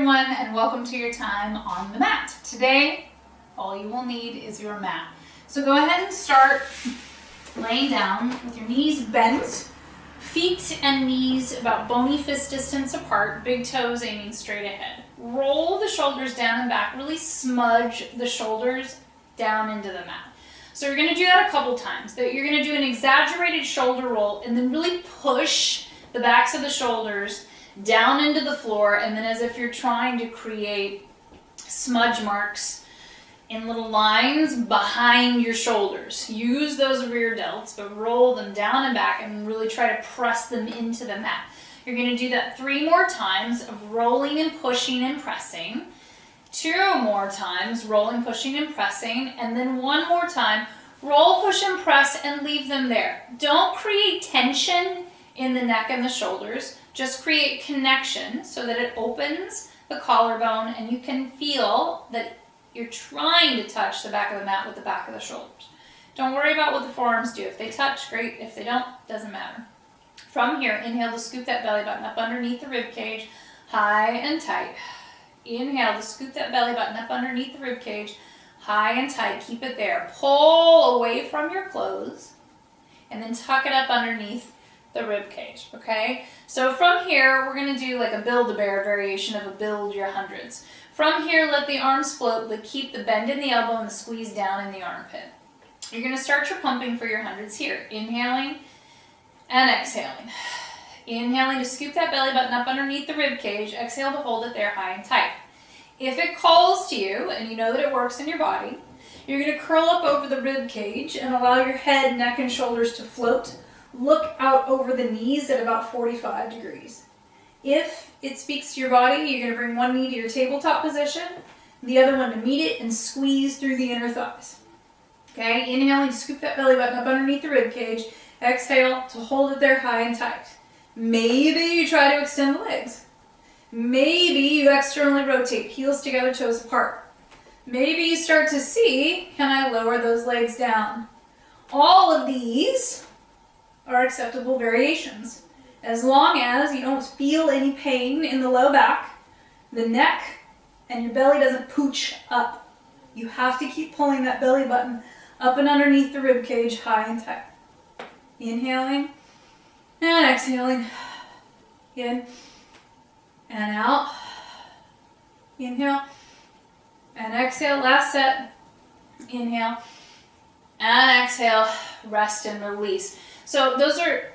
everyone, and welcome to your time on the mat. Today, all you will need is your mat. So go ahead and start laying down with your knees bent, feet and knees about bony fist distance apart, big toes aiming straight ahead. Roll the shoulders down and back, really smudge the shoulders down into the mat. So you're going to do that a couple times. You're going to do an exaggerated shoulder roll and then really push the backs of the shoulders down into the floor, and then as if you're trying to create smudge marks in little lines behind your shoulders. Use those rear delts, but roll them down and back and really try to press them into the mat. You're going to do that 3 more times of rolling and pushing and pressing, 2 more times rolling, pushing, and pressing, and then 1 more time, roll, push, and press, and leave them there. Don't create tension in the neck and the shoulders. Just create connection so that it opens the collarbone and you can feel that you're trying to touch the back of the mat with the back of the shoulders. Don't worry about what the forearms do. If they touch, great. If they don't, doesn't matter. From here, inhale to scoop that belly button up underneath the rib cage, high and tight. Inhale to scoop that belly button up underneath the rib cage, high and tight. Keep it there. Pull away from your clothes and then tuck it up underneath the rib cage, okay? So from here, we're gonna do like a Build-A-Bear variation of a build your hundreds. From here, let the arms float, but keep the bend in the elbow and the squeeze down in the armpit. You're gonna start your pumping for your hundreds here. Inhaling and exhaling. Inhaling to scoop that belly button up underneath the rib cage. Exhale to hold it there high and tight. If it calls to you, and you know that it works in your body, you're gonna curl up over the rib cage and allow your head, neck, and shoulders to float. Look out over the knees at about 45 degrees. If it speaks to your body, you're going to bring one knee to your tabletop position, the other one to meet it, and squeeze through the inner thighs. Okay, inhaling to scoop that belly button up underneath the rib cage. Exhale to hold it there high and tight. Maybe you try to extend the legs. Maybe you externally rotate, heels together, toes apart. Maybe you start to see, can I lower those legs down? All of these are acceptable variations, as long as you don't feel any pain in the low back, the neck, and your belly doesn't pooch up. You have to keep pulling that belly button up and underneath the rib cage, high and tight. Inhaling and exhaling. In and out. Inhale and exhale. Last set. Inhale and exhale. Rest and release. So those are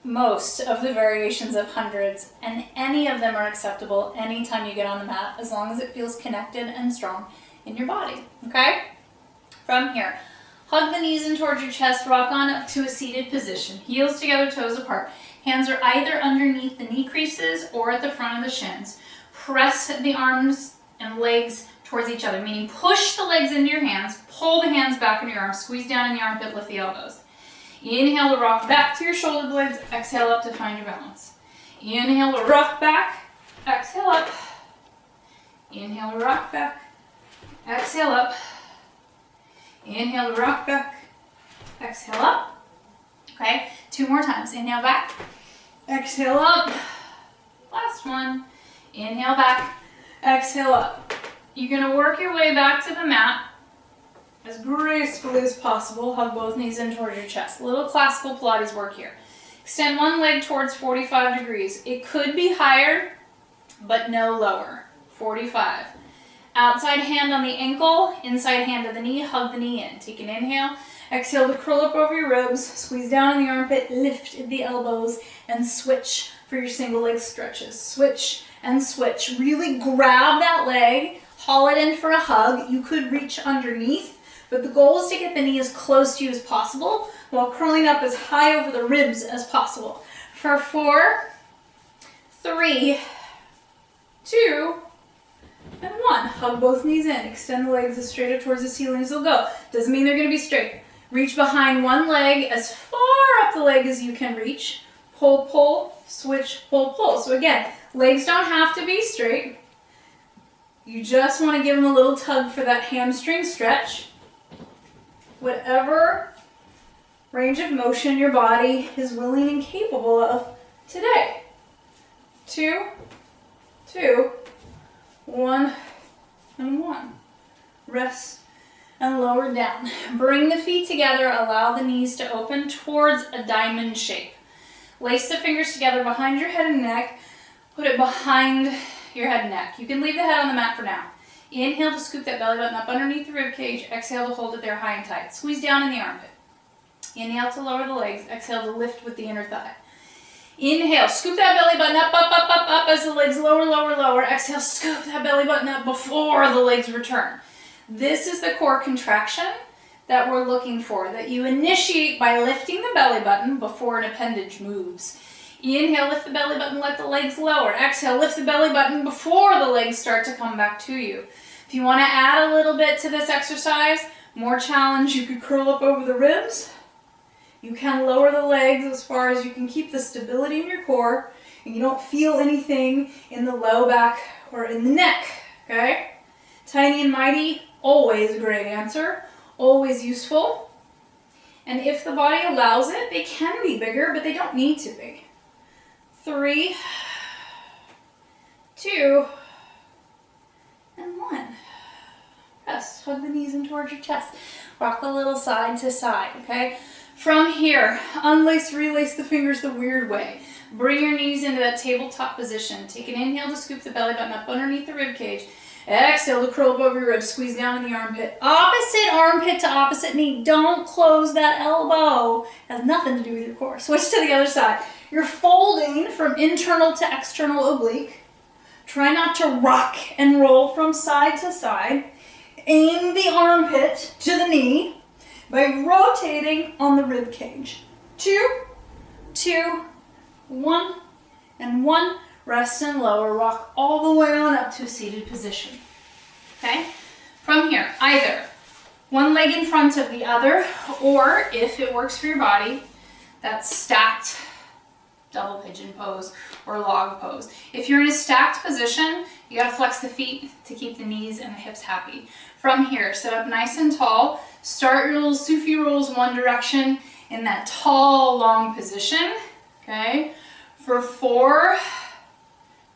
most of the variations of hundreds, and any of them are acceptable anytime you get on the mat, as long as it feels connected and strong in your body, okay? From here, hug the knees in towards your chest, rock on up to a seated position, heels together, toes apart. Hands are either underneath the knee creases or at the front of the shins. Press the arms and legs towards each other, meaning push the legs into your hands, pull the hands back into your arms, squeeze down in the armpit, lift the elbows. Inhale to rock back to your shoulder blades. Exhale up to find your balance. Inhale to rock back. Exhale up. Inhale to rock back. Exhale up. Inhale to rock back. Exhale up. Okay, 2 more times. Inhale back. Exhale up. Last one. Inhale back. Exhale up. You're going to work your way back to the mat as gracefully as possible. Hug both knees in towards your chest. Little classical Pilates work here. Extend one leg towards 45 degrees. It could be higher, but no lower. 45. Outside hand on the ankle, inside hand to the knee, hug the knee in. Take an inhale. Exhale to curl up over your ribs, squeeze down in the armpit, lift the elbows, and switch for your single leg stretches. Switch and switch. Really grab that leg, haul it in for a hug. You could reach underneath, but the goal is to get the knee as close to you as possible while curling up as high over the ribs as possible. For 4, 3, 2, and 1. Hug both knees in. Extend the legs as straight up towards the ceiling as they'll go. Doesn't mean they're going to be straight. Reach behind one leg as far up the leg as you can reach. Pull, pull, switch, pull, pull. So again, legs don't have to be straight. You just want to give them a little tug for that hamstring stretch. Whatever range of motion your body is willing and capable of today. 2, 2, 1, and 1. Rest and lower down. Bring the feet together, allow the knees to open towards a diamond shape. Lace the fingers together behind your head and neck. Put it behind your head and neck. You can leave the head on the mat for now. Inhale to scoop that belly button up underneath the rib cage. Exhale to hold it there high and tight. Squeeze down in the armpit. Inhale to lower the legs. Exhale to lift with the inner thigh. Inhale, scoop that belly button up, up, up, up, up as the legs lower, lower, lower. Exhale, scoop that belly button up before the legs return. This is the core contraction that we're looking for, that you initiate by lifting the belly button before an appendage moves. Inhale, lift the belly button, let the legs lower. Exhale, lift the belly button before the legs start to come back to you. If you want to add a little bit to this exercise, more challenge, you could curl up over the ribs. You can lower the legs as far as you can keep the stability in your core, and you don't feel anything in the low back or in the neck, okay? Tiny and mighty, always a great answer, always useful. And if the body allows it, they can be bigger, but they don't need to be. 3, 2, and 1. Rest. Hug the knees in towards your chest. Rock a little side to side, okay? From here, unlace, relace the fingers the weird way. Bring your knees into that tabletop position. Take an inhale to scoop the belly button up underneath the rib cage. Exhale to curl up over your ribs. Squeeze down in the armpit. Opposite armpit to opposite knee. Don't close that elbow. It has nothing to do with your core. Switch to the other side. You're folding from internal to external oblique. Try not to rock and roll from side to side. Aim the armpit to the knee by rotating on the rib cage. 2, 2, 1, and 1. Rest and lower. Rock all the way on up to a seated position. Okay? From here, either one leg in front of the other, or if it works for your body, that's stacked double pigeon pose or log pose. If you're in a stacked position, you gotta flex the feet to keep the knees and the hips happy. From here, sit up nice and tall. Start your little Sufi rolls one direction in that tall, long position. Okay? For 4,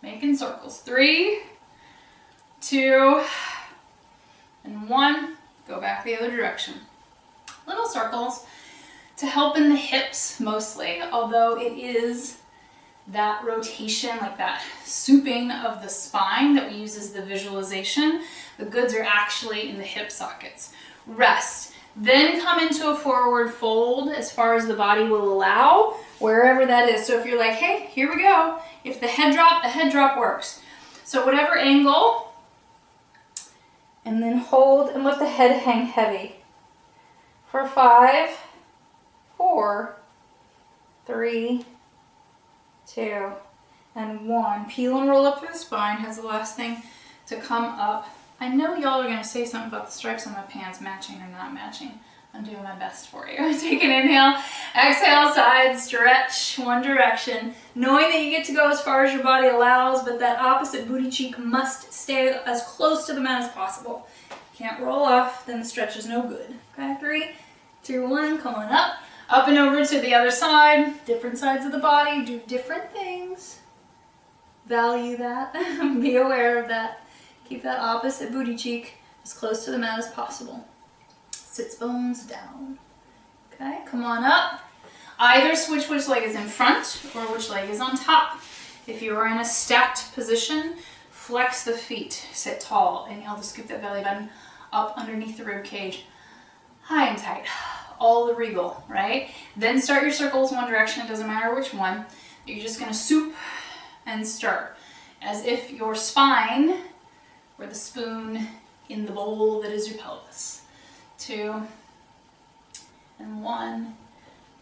making circles. 3, 2, and 1. Go back the other direction. Little circles to help in the hips mostly, although it is that rotation, like that souping of the spine that we use as the visualization. The goods are actually in the hip sockets. Rest. Then come into a forward fold as far as the body will allow, wherever that is. So if you're like, hey, here we go. If the head drop works. So whatever angle, and then hold and let the head hang heavy. For 5, 4, 3, 2, and 1. Peel and roll up through the spine. Has the last thing to come up. I know y'all are going to say something about the stripes on my pants matching or not matching. I'm doing my best for you. Take an inhale, exhale, side stretch, one direction. Knowing that you get to go as far as your body allows, but that opposite booty cheek must stay as close to the mat as possible. Can't roll off, then the stretch is no good. Okay, 3, 2, 1, come on up. Up and over to the other side. Different sides of the body, do different things. Value that, be aware of that. Keep that opposite booty cheek as close to the mat as possible. Sits bones down. Okay, come on up. Either switch which leg is in front or which leg is on top. If you are in a stacked position, flex the feet. Sit tall. Inhale to scoop that belly button up underneath the rib cage. High and tight. All the regal, right? Then start your circles one direction. It doesn't matter which one. You're just going to soup and start. As if your spine were the spoon in the bowl that is your pelvis. 2, and 1,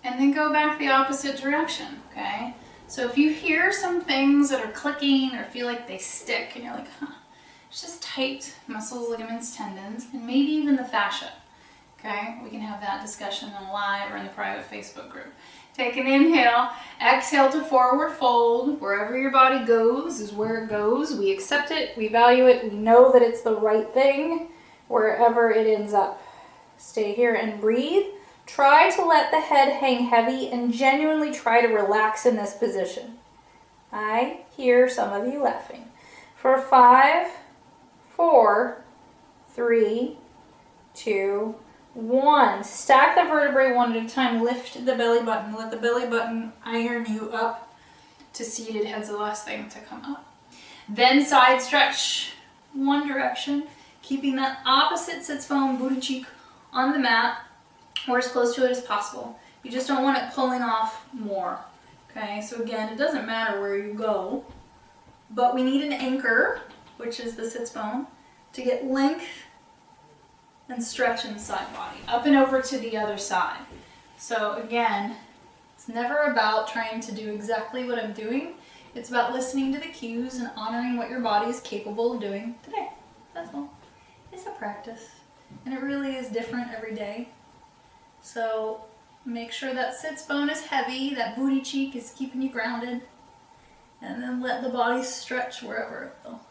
and then go back the opposite direction, okay? So if you hear some things that are clicking or feel like they stick and you're like, huh, it's just tight muscles, ligaments, tendons, and maybe even the fascia, okay? We can have that discussion on live or in the private Facebook group. Take an inhale, exhale to forward fold. Wherever your body goes is where it goes. We accept it, we value it, we know that it's the right thing wherever it ends up. Stay here and breathe. Try to let the head hang heavy and genuinely try to relax in this position. I hear some of you laughing. For 5, 4, 3, 2, 1. Stack the vertebrae one at a time. Lift the belly button. Let the belly button iron you up to seated. Head's the last thing to come up. Then side stretch one direction, keeping that opposite sits bone, booty cheek on the mat or as close to it as possible. You just don't want it pulling off more. Okay, so again, it doesn't matter where you go, but we need an anchor, which is the sits bone, to get length and stretch in the side body. Up and over to the other side. So again, it's never about trying to do exactly what I'm doing. It's about listening to the cues and honoring what your body is capable of doing today. That's all. It's a practice, and it really is different every day. So make sure that sits bone is heavy, that booty cheek is keeping you grounded, and then let the body stretch wherever it will.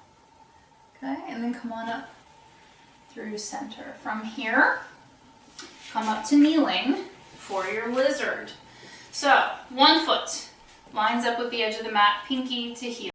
Okay, and then come on up through center. From here, come up to kneeling for your lizard. So, one foot lines up with the edge of the mat, pinky to heel.